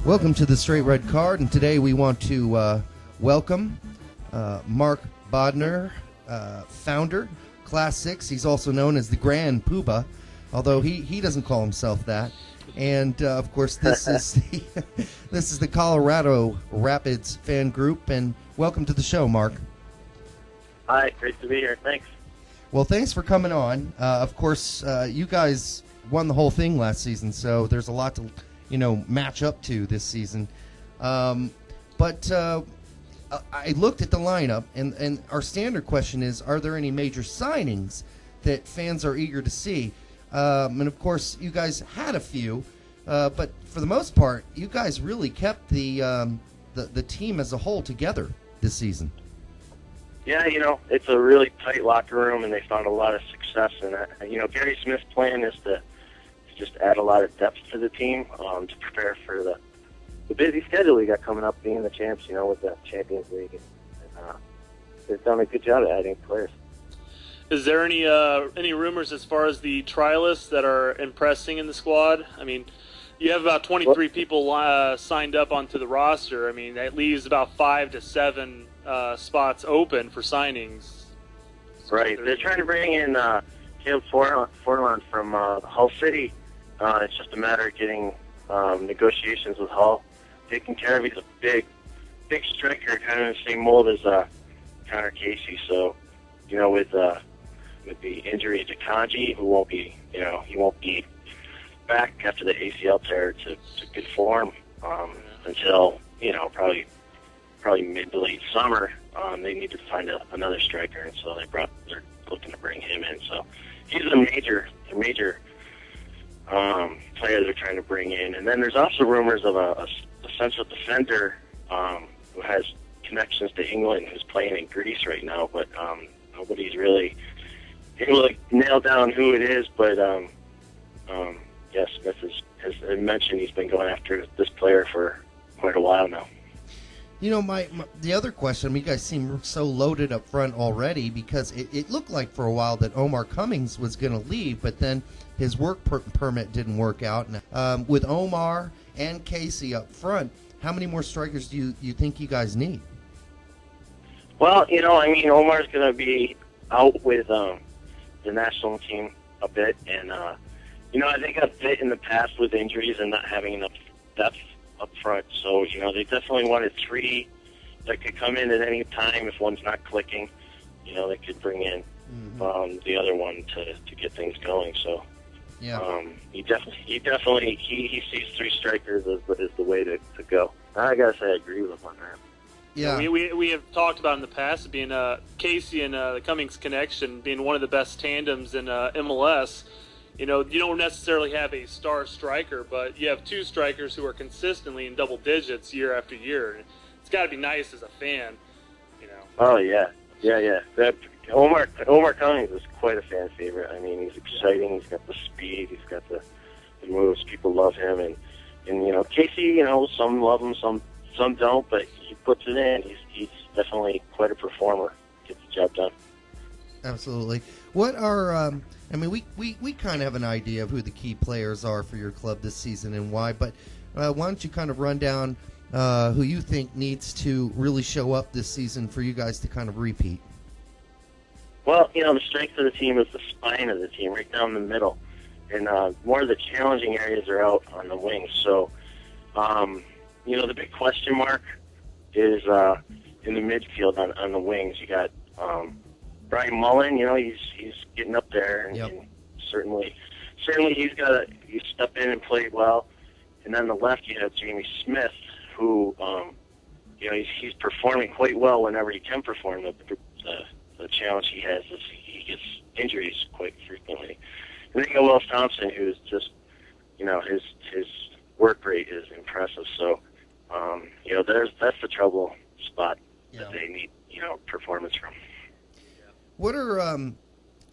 Welcome to the Straight Red Card, and today we want to welcome Mark Bodmer, founder, Class 6. He's also known as the Grand Poobah, although he doesn't call himself that. And of course, this is this is the Colorado Rapids fan group. And welcome to the show, Mark. Hi, great to be here. Thanks. Well, thanks for coming on. Of course, you guys won the whole thing last season, so there's a lot to match up to this season. But I looked at the lineup, and our standard question is, are there any major signings that fans are eager to see? And, of course, you guys had a few, but for the most part, you guys really kept the team as a whole together this season. Yeah, it's a really tight locker room, and they found a lot of success in it. Gary Smith's plan is to just add a lot of depth to the team to prepare for the busy schedule we got coming up, being the champs, with the Champions League. And they've done a good job at adding players. Is there any rumors as far as the trialists that are impressing in the squad? I mean, you have about 23 people signed up onto the roster. I mean, that leaves about 5 to 7 spots open for signings. Right. They're trying to bring in Caleb Forlan from Hull City. It's just a matter of getting negotiations with Hull taken care of. He's a big striker, kind of in the same mold as Connor Casey. So, with the injury to Kanji, who won't be, he won't be back after the ACL tear to good form until probably mid to late summer. They need to find another striker, and so they're looking to bring him in. So he's a major player they're trying to bring in. And then there's also rumors of a central defender who has connections to England, who's playing in Greece right now, but nobody's really able to nail down who it is. But yes, Smith has mentioned he's been going after this player for quite a while now. The other question, you guys seem so loaded up front already, because it looked like for a while that Omar Cummings was going to leave, but then his work permit didn't work out. And, with Omar and Casey up front, how many more strikers do you think you guys need? Well, Omar's going to be out with the national team a bit, and I think a bit in the past with injuries and not having enough depth up front. So, they definitely wanted 3 that could come in at any time. If one's not clicking, they could bring in the other one to get things going. So, yeah. He definitely sees 3 strikers as the way to go. I gotta say I agree with him on that. Yeah, we have talked about in the past being Casey and the Cummings connection being one of the best tandems in MLS. You don't necessarily have a star striker, but you have 2 strikers who are consistently in double digits year after year. It's got to be nice as a fan, Oh, yeah. Omar Cummings is quite a fan favorite. I mean, he's exciting. He's got the speed. He's got the moves. People love him. And Casey, some love him, some don't, but he puts it in. He's definitely quite a performer. Gets the job done. Absolutely. What are we kind of have an idea of who the key players are for your club this season and why, but why don't you kind of run down who you think needs to really show up this season for you guys to kind of repeat? Well, the strength of the team is the spine of the team, right down the middle. And more of the challenging areas are out on the wings. So, the big question mark is in the midfield on the wings. You got Brian Mullen, he's getting up there, and certainly he's stepped in and played well. And on the left, you have Jamie Smith, who he's performing quite well whenever he can perform. The challenge he has is he gets injuries quite frequently. And then you got Will Thompson, who's just his work rate is impressive. So that's the trouble spot that they need performance from. What are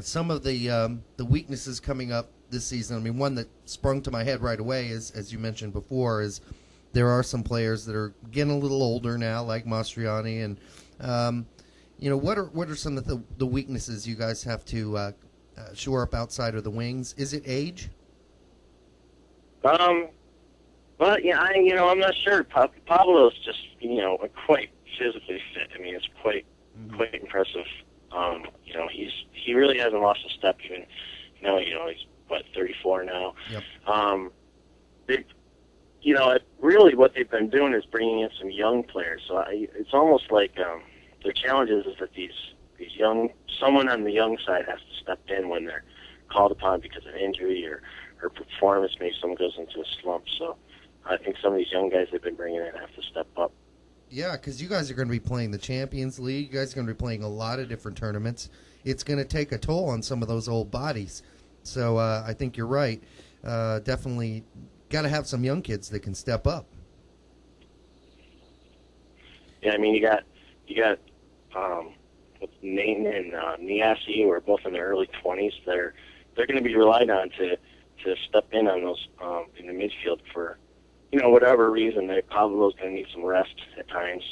some of the weaknesses coming up this season? I mean, one that sprung to my head right away is, as you mentioned before, is there are some players that are getting a little older now, like Mastriani, and what are some of the weaknesses you guys have to shore up outside of the wings? Is it age? But yeah, I'm not sure. Pablo's just quite physically fit. I mean, it's quite impressive. He really hasn't lost a step even. He's 34 now. Yep. Really what they've been doing is bringing in some young players. So it's almost like their challenge is that these someone on the young side has to step in when they're called upon because of injury or performance. Maybe someone goes into a slump. So I think some of these young guys they've been bringing in have to step up. Yeah, because you guys are going to be playing the Champions League. You guys are going to be playing a lot of different tournaments. It's going to take a toll on some of those old bodies. So I think you're right. Definitely got to have some young kids that can step up. Yeah, I mean, you got with Nathan and Niasi, who are both in their early 20s. They're going to be relied on to step in on those in the midfield for whatever reason. Pablo's going to need some rest at times,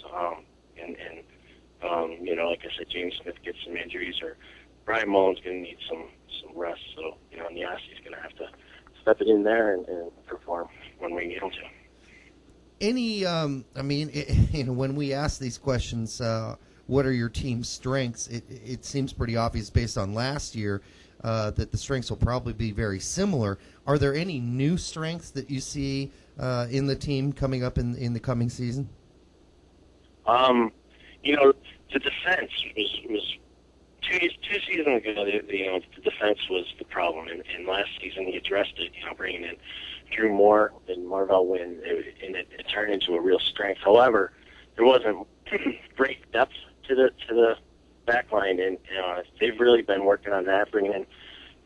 like I said, James Smith gets some injuries, or Brian Mullen's going to need some rest. So Niasi's going to have to step it in there and perform when we need him to. When we ask these questions, what are your team's strengths? It seems pretty obvious based on last year that the strengths will probably be very similar. Are there any new strengths that you see in the team coming up in the coming season? The defense was two seasons ago. The defense was the problem, and last season he addressed it. Bringing in Drew Moore and Marvell Wynn, and it turned into a real strength. However, there wasn't great depth to the back line, and they've really been working on that, bringing in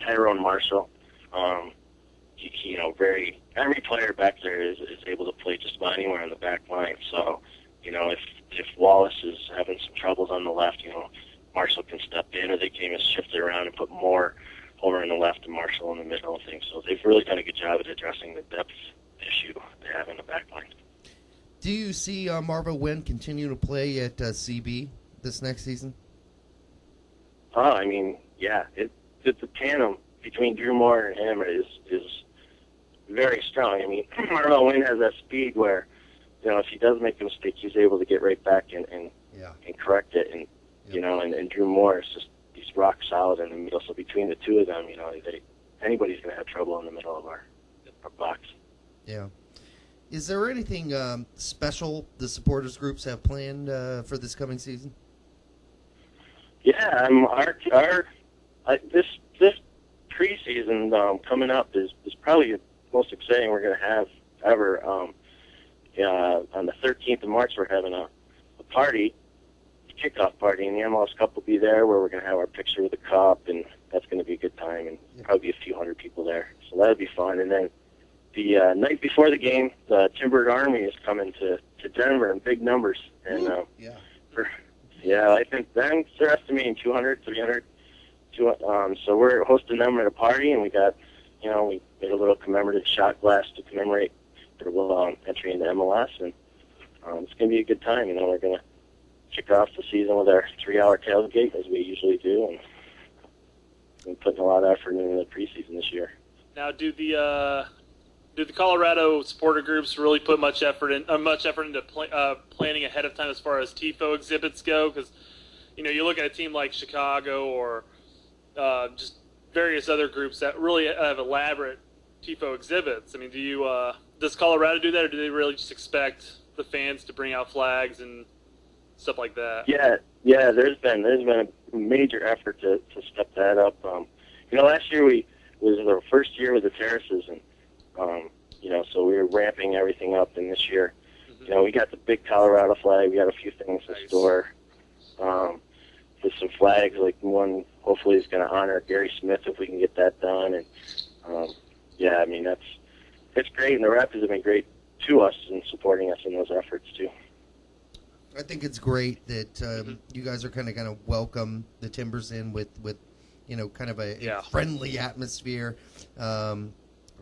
Tyrone Marshall. Every player back there is able to play just about anywhere on the back line. So, if Wallace is having some troubles on the left, Marshall can step in, or they can even shift it around and put more over on the left and Marshall in the middle and things. So they've really done a good job at addressing the depth issue they have in the back line. Do you see Marvell Wynn continue to play at CB this next season? Yeah. The tandem between Drew Moore and him is very strong. Marvell Wynn has that speed where, if he does make a mistake, he's able to get right back and correct it. And and Drew Moore is he's rock solid in the middle. So between the two of them, anybody's going to have trouble in the middle of our box. Yeah. Is there anything special the supporters groups have planned for this coming season? Yeah, this preseason coming up is probably the most exciting we're going to have ever. On the 13th of March, we're having a party, a kickoff party, and the MLS Cup will be there, where we're going to have our picture with the cup, and that's going to be a good time, and probably a few hundred people there. So that'll be fun. And then the night before the game, the Timbered Army is coming to Denver in big numbers, and I think they're estimating 200, 300. So we're hosting them at a party, and we got, we made a little commemorative shot glass to commemorate their entry into MLS, and it's going to be a good time. We're going to kick off the season with our 3-hour tailgate, as we usually do, and we're putting a lot of effort into the preseason this year. Now, do the Colorado supporter groups really put much effort into planning ahead of time as far as TIFO exhibits go? Because you look at a team like Chicago or just various other groups that really have elaborate TIFO exhibits. Does Colorado do that, or do they really just expect the fans to bring out flags and stuff like that? Yeah. There's been a major effort to step that up. Last year was our first year with the terraces, and so we were ramping everything up. And this year, we got the big Colorado flag. We got a few things in store. With some flags, like one hopefully is going to honor Gary Smith if we can get that done. And it's great, and the Raptors have been great to us in supporting us in those efforts too. I think it's great that you guys are kind of going to welcome the Timbers in with kind of a friendly atmosphere.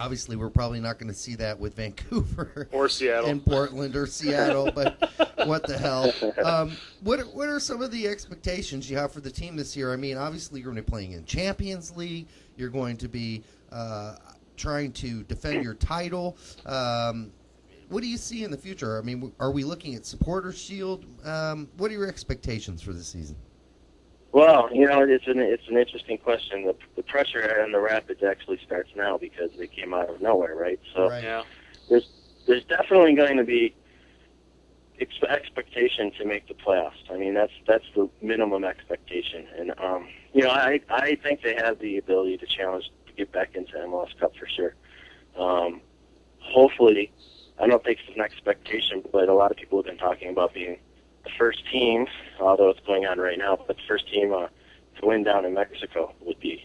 Obviously, we're probably not going to see that with Vancouver or Seattle and Portland or Seattle, but what the hell? What are some of the expectations you have for the team this year? I mean, obviously, you're going to be playing in Champions League. You're going to be trying to defend your title. What do you see in the future? I mean, are we looking at Supporter Shield? What are your expectations for this season? Well, it's an interesting question. The pressure on the Rapids actually starts now because they came out of nowhere, right? So Yeah. there's definitely going to be expectation to make the playoffs. I mean, that's the minimum expectation, and I think they have the ability to challenge to get back into MLS Cup for sure. Hopefully, I don't think it's an expectation, but a lot of people have been talking about being the first team, although it's going on right now, but the first team to win down in Mexico would be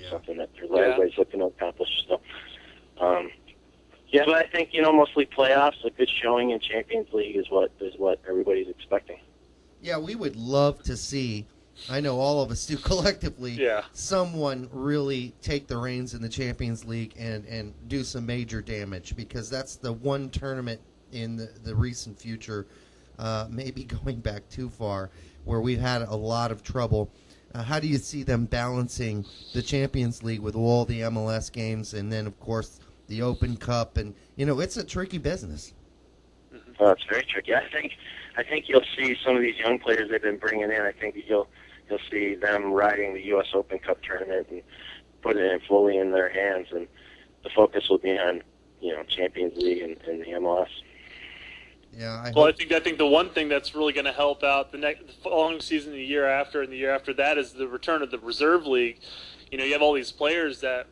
something that everybody's looking to accomplish. So, but I think, mostly playoffs, a good showing in Champions League is what everybody's expecting. Yeah, we would love to see, I know all of us do collectively, someone really take the reins in the Champions League and do some major damage, because that's the one tournament in the recent future, maybe going back too far, where we've had a lot of trouble. How do you see them balancing the Champions League with all the MLS games and then, of course, the Open Cup? And, it's a tricky business. Oh, it's very tricky. I think you'll see some of these young players they've been bringing in. I think you'll see them riding the U.S. Open Cup tournament and putting it fully in their hands, and the focus will be on Champions League and the MLS. Yeah. I think the one thing that's really going to help out the following season, the year after, and the year after that is the return of the Reserve League. You have all these players that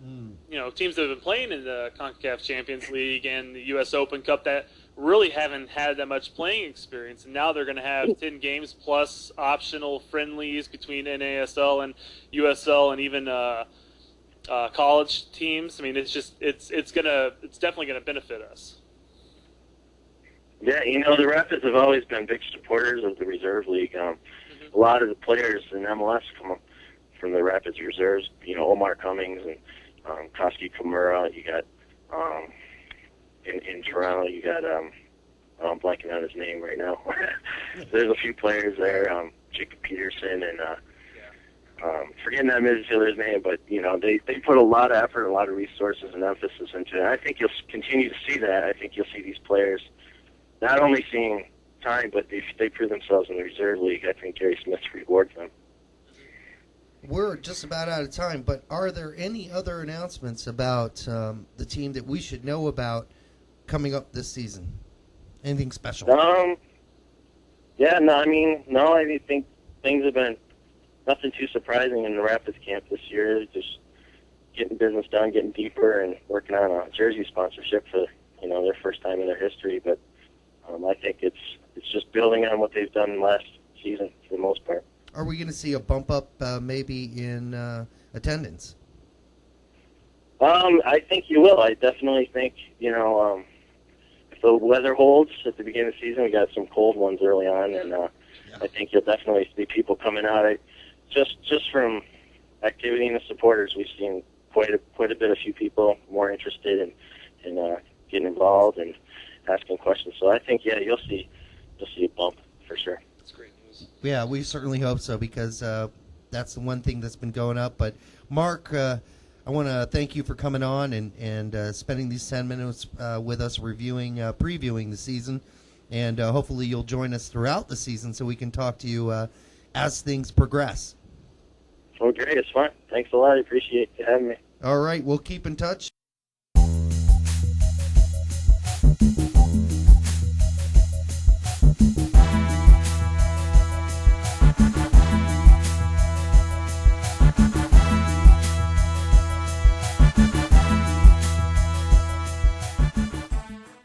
teams that have been playing in the CONCACAF Champions League and the U.S. Open Cup that really haven't had that much playing experience, and now they're going to have 10 games plus optional friendlies between NASL and USL and even college teams. I mean, it's definitely going to benefit us. Yeah, the Rapids have always been big supporters of the Reserve League. A lot of the players in MLS come up from the Rapids reserves. Omar Cummings and Koski Kimura. You got in Toronto. You got I'm blanking on his name right now. There's a few players there. Jacob Peterson and forgetting that midfielder's name, but they put a lot of effort, a lot of resources and emphasis into it. I think you'll continue to see that. I think you'll see these players not only seeing time, but they prove themselves in the Reserve League. I think Gary Smith rewards them. We're just about out of time, but are there any other announcements about the team that we should know about coming up this season? Anything special? I think things have been nothing too surprising in the Rapids camp this year. Just getting business done, getting deeper, and working on a jersey sponsorship for their first time in their history. But I think it's just building on what they've done last season for the most part. Are we going to see a bump up maybe in attendance? I think you will. I definitely think, if the weather holds at the beginning of the season, we got some cold ones early on, and I think you'll definitely see people coming out. Just from activity in the supporters, we've seen quite a bit of few people more interested in getting involved and asking questions. So I think, you'll see a bump for sure. That's great news. Yeah, we certainly hope so, because that's the one thing that's been going up. But Mark, I want to thank you for coming on and spending these 10 minutes with us previewing the season. And hopefully you'll join us throughout the season so we can talk to you as things progress. Well, great. It's fun. Thanks a lot. I appreciate you having me. All right. We'll keep in touch.